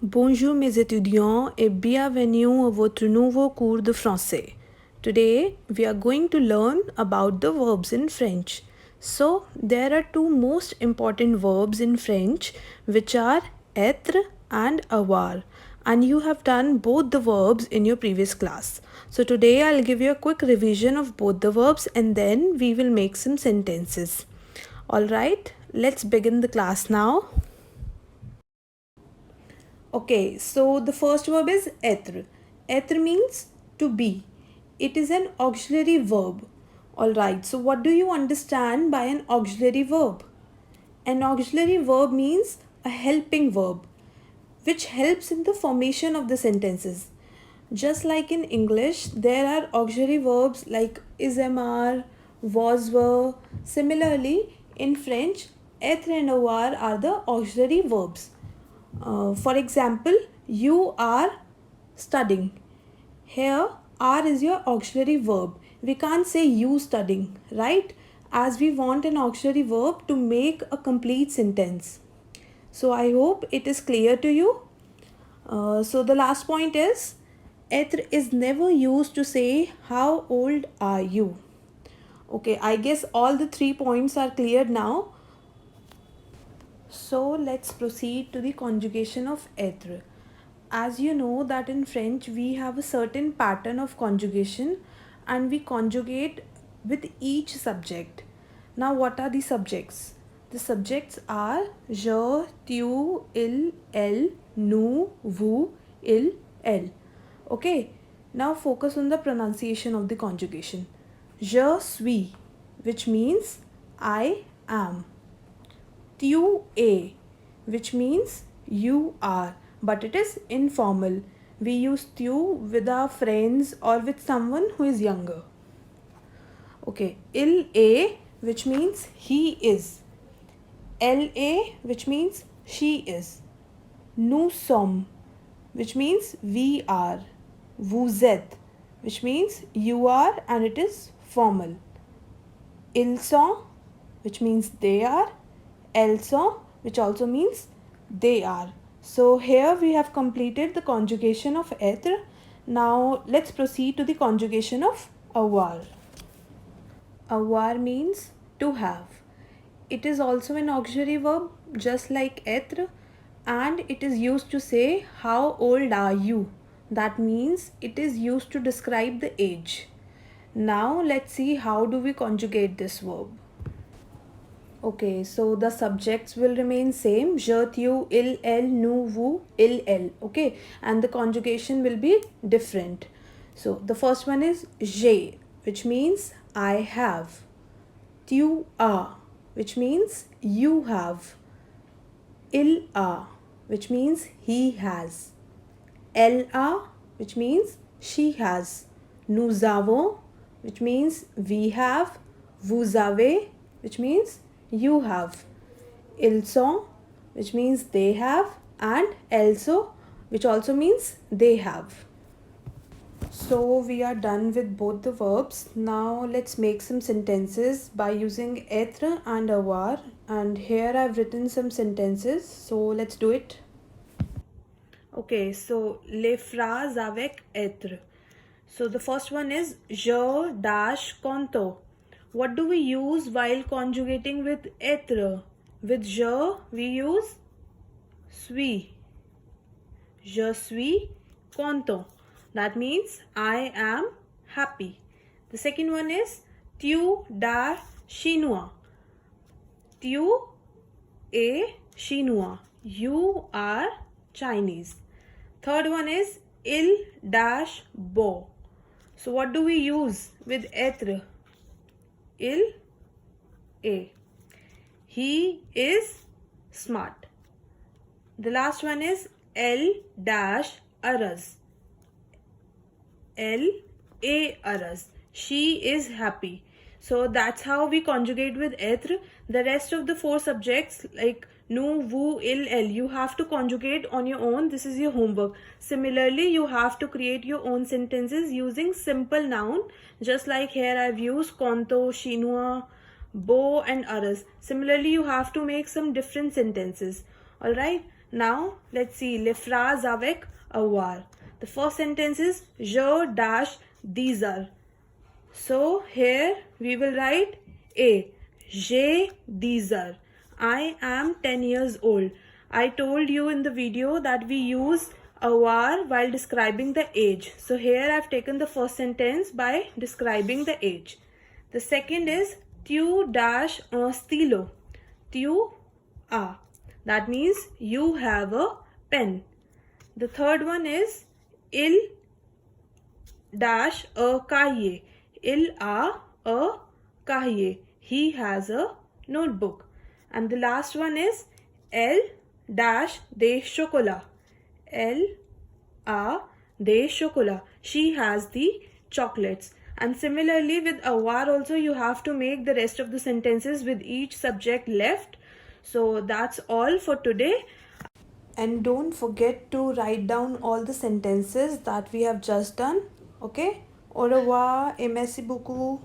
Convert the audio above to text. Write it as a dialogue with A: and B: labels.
A: Bonjour mes étudiants et bienvenue à votre nouveau cours de français. Today we are going to learn about the verbs in French. So there are two most important verbs in French which are être and avoir, and you have done both the verbs in your previous class. So today I'll give you a quick revision of both the verbs and then we will make some sentences. Alright, let's begin the class now. Okay, so the first verb is être. Être means to be. It is an auxiliary verb. Alright, so what do you understand by an auxiliary verb? An auxiliary verb means a helping verb which helps in the formation of the sentences. Just like in English, there are auxiliary verbs like is, am, are, was, were. Similarly, in French, être and avoir are the auxiliary verbs. For example, you are studying. Here, are is your auxiliary verb. We can't say you studying, right? As we want an auxiliary verb to make a complete sentence. So I hope it is clear to you. So the last point is, être is never used to say how old are you. Okay, I guess all the 3 points are clear now. So let's proceed to the conjugation of être. As you know that in French we have a certain pattern of conjugation and we conjugate with each subject. Now what are the subjects? The subjects are je, tu, il, elle, nous, vous, il, elle. Okay, now focus on the pronunciation of the conjugation. Je suis, which means I am. Tu es, which means you are, but it is informal. We use tu with our friends or with someone who is younger. Okay, il est, which means he is. Elle est, which means she is. Nous sommes, which means we are. Vous êtes, which means you are and it is formal. Ils sont, which means they are. Elles sont, which also means they are. So here we have completed the conjugation of être. Now let's proceed to the conjugation of avoir. Avoir means to have. It is also an auxiliary verb just like être, and it is used to say how old are you. That means it is used to describe the age. Now let's see how do we conjugate this verb. Okay, so the subjects will remain same. Je, tu, il, elle, nous, vous, il, elle. Okay, and the conjugation will be different. So the first one is j'ai, which means I have. Tu as, which means you have. Il a, which means he has. Elle a, which means she has. Nous avons, which means we have. Vous avez, which means you have. Ils sont, which means they have, and elles sont, which also means they have. So we are done with both the verbs. Now let's make some sentences by using être and avoir, and here I've written some sentences, so let's do it. Okay, so les phrases avec être. So the first one is je dash conto. What do we use while conjugating with être? With je, we use suis. Je suis content. That means I am happy. The second one is tu das chinois. Tu es chinois. You are Chinese. Third one is il dash beau. So what do we use with être? Il est. He is smart. The last one is elle dash heureuse. Elle est heureuse. She is happy. So that's how we conjugate with être. The rest of the 4 subjects like nous, vous, il, elle, you have to conjugate on your own. This is your homework. Similarly, you have to create your own sentences using simple noun. Just like here I've used conto, chinois, beau and heureuse. Similarly, you have to make some different sentences. Alright. Now let's see les phrases avec avoir. The first sentence is je dash these are. So here we will write A. J'ai these are. I am 10 years old. I told you in the video that we use avoir while describing the age. So here I've taken the first sentence by describing the age. The second is tu dash un stylo. Tu as. That means you have a pen. The third one is il dash a cahier. Il a cahier. He has a notebook. And the last one is elle dash des chocolat. Elle a des chocolat. She has the chocolates. And similarly with avoir also you have to make the rest of the sentences with each subject left. So that's all for today. And don't forget to write down all the sentences that we have just done. Okay? Au revoir et merci beaucoup.